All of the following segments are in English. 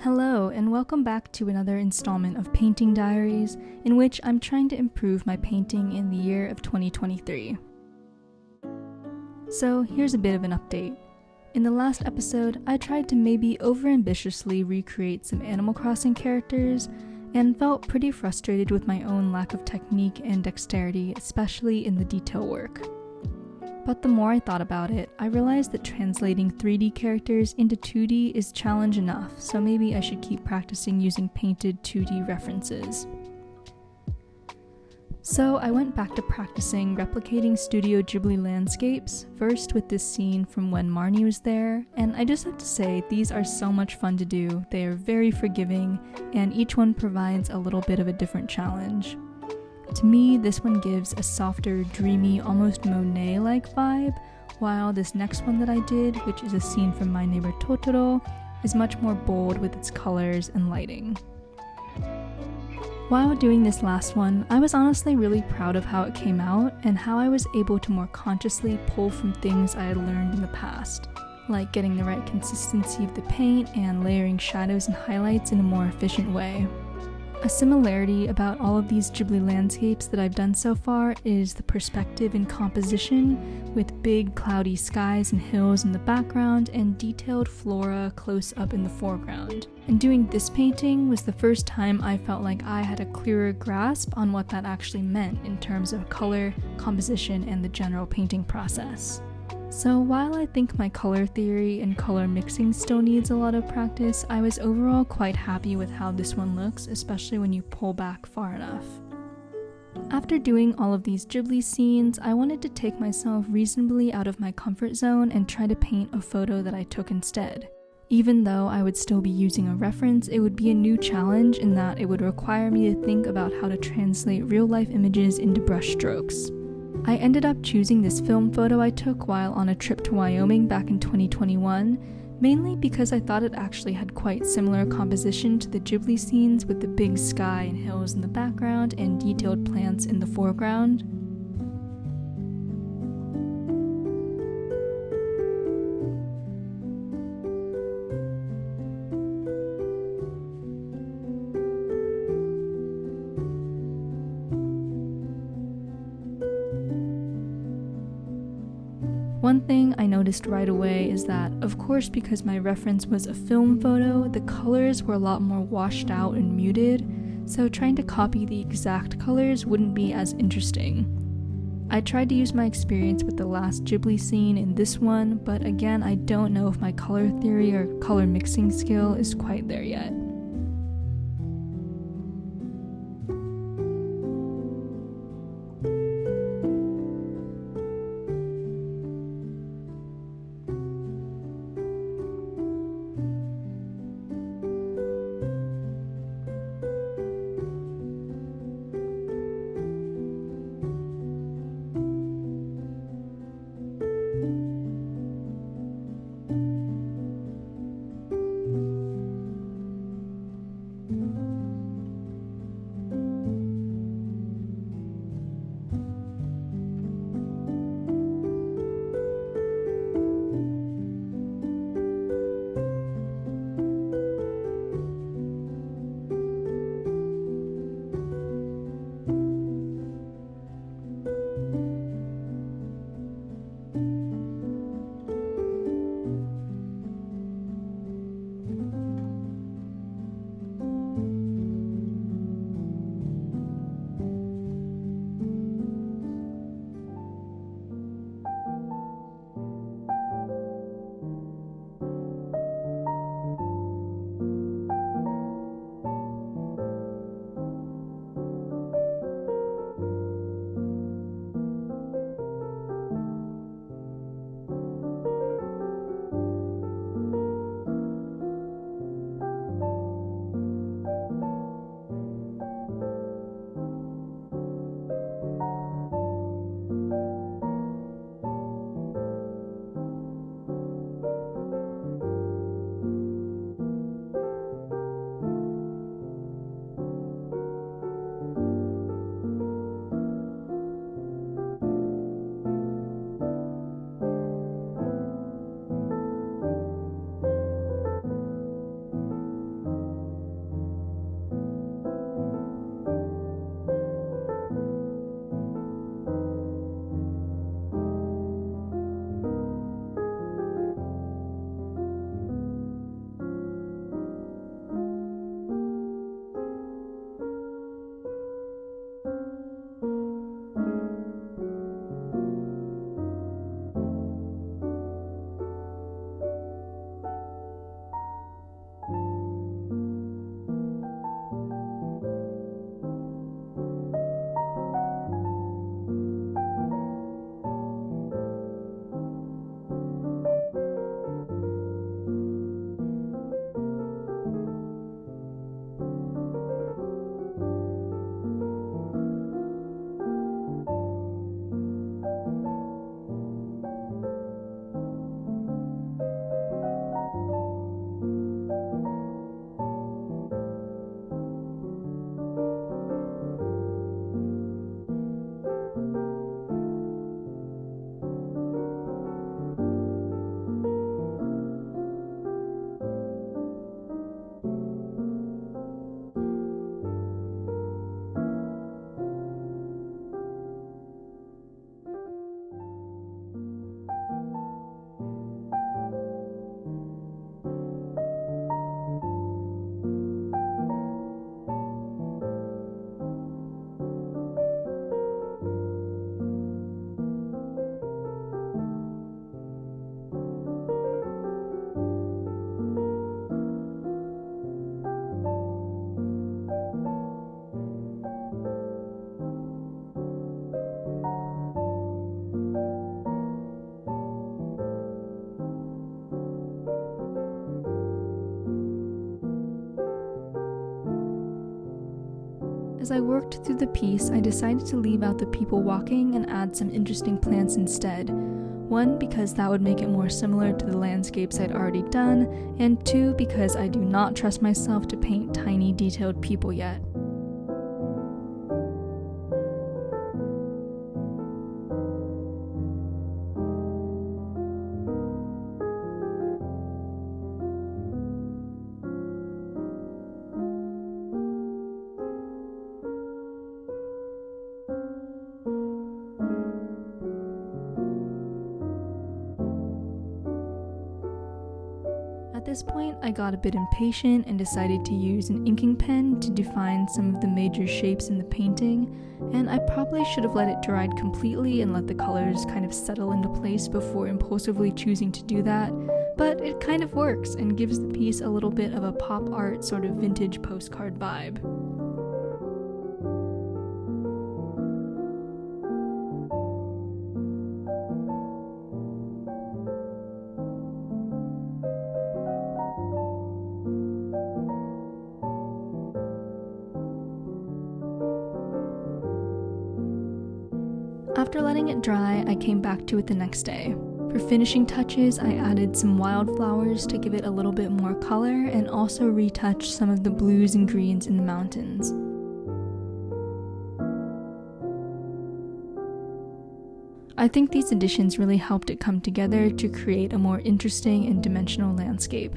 Hello, and welcome back to another installment of Painting Diaries, in which I'm trying to improve my painting in the year of 2023. So here's a bit of an update. In the last episode, I tried to maybe overambitiously recreate some Animal Crossing characters, and felt pretty frustrated with my own lack of technique and dexterity, especially in the detail work. But the more I thought about it, I realized that translating 3D characters into 2D is challenge enough, so maybe I should keep practicing using painted 2D references. So I went back to practicing replicating Studio Ghibli landscapes, first with this scene from when Marnie was there, and I just have to say these are so much fun to do, they are very forgiving, and each one provides a little bit of a different challenge. To me, this one gives a softer, dreamy, almost Monet-like vibe, while this next one that I did, which is a scene from My Neighbor Totoro, is much more bold with its colors and lighting. While doing this last one, I was honestly really proud of how it came out and how I was able to more consciously pull from things I had learned in the past, like getting the right consistency of the paint and layering shadows and highlights in a more efficient way. A similarity about all of these Ghibli landscapes that I've done so far is the perspective and composition, with big cloudy skies and hills in the background and detailed flora close up in the foreground. And doing this painting was the first time I felt like I had a clearer grasp on what that actually meant in terms of color, composition, and the general painting process. So while I think my color theory and color mixing still needs a lot of practice, I was overall quite happy with how this one looks, especially when you pull back far enough. After doing all of these Ghibli scenes, I wanted to take myself reasonably out of my comfort zone and try to paint a photo that I took instead. Even though I would still be using a reference, it would be a new challenge in that it would require me to think about how to translate real-life images into brush strokes. I ended up choosing this film photo I took while on a trip to Wyoming back in 2021, mainly because I thought it actually had quite similar composition to the Ghibli scenes with the big sky and hills in the background and detailed plants in the foreground. One thing I noticed right away is that, of course, because my reference was a film photo, the colors were a lot more washed out and muted, so trying to copy the exact colors wouldn't be as interesting. I tried to use my experience with the last Ghibli scene in this one, but again, I don't know if my color theory or color mixing skill is quite there yet. As I worked through the piece, I decided to leave out the people walking and add some interesting plants instead. One, because that would make it more similar to the landscapes I'd already done, and two, because I do not trust myself to paint tiny detailed people yet. At this point, I got a bit impatient and decided to use an inking pen to define some of the major shapes in the painting, and I probably should have let it dry completely and let the colors kind of settle into place before impulsively choosing to do that, but it kind of works and gives the piece a little bit of a pop art sort of vintage postcard vibe. After letting it dry, I came back to it the next day. For finishing touches, I added some wildflowers to give it a little bit more color and also retouched some of the blues and greens in the mountains. I think these additions really helped it come together to create a more interesting and dimensional landscape.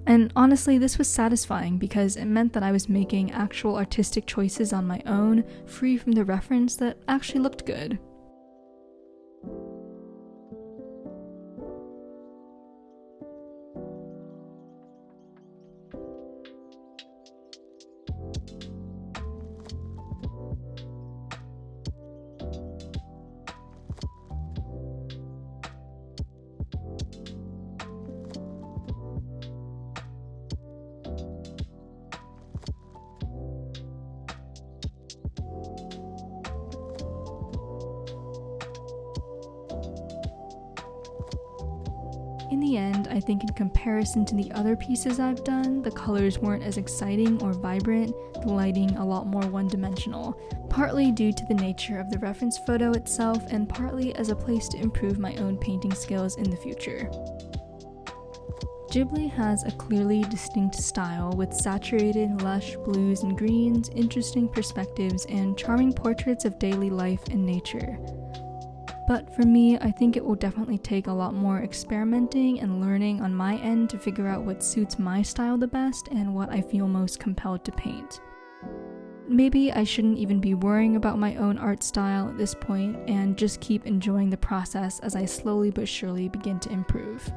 And honestly, this was satisfying because it meant that I was making actual artistic choices on my own, free from the reference that actually looked good. In the end, I think in comparison to the other pieces I've done, the colors weren't as exciting or vibrant, the lighting a lot more one-dimensional, partly due to the nature of the reference photo itself and partly as a place to improve my own painting skills in the future. Ghibli has a clearly distinct style with saturated, lush blues and greens, interesting perspectives, and charming portraits of daily life and nature. But for me, I think it will definitely take a lot more experimenting and learning on my end to figure out what suits my style the best and what I feel most compelled to paint. Maybe I shouldn't even be worrying about my own art style at this point and just keep enjoying the process as I slowly but surely begin to improve.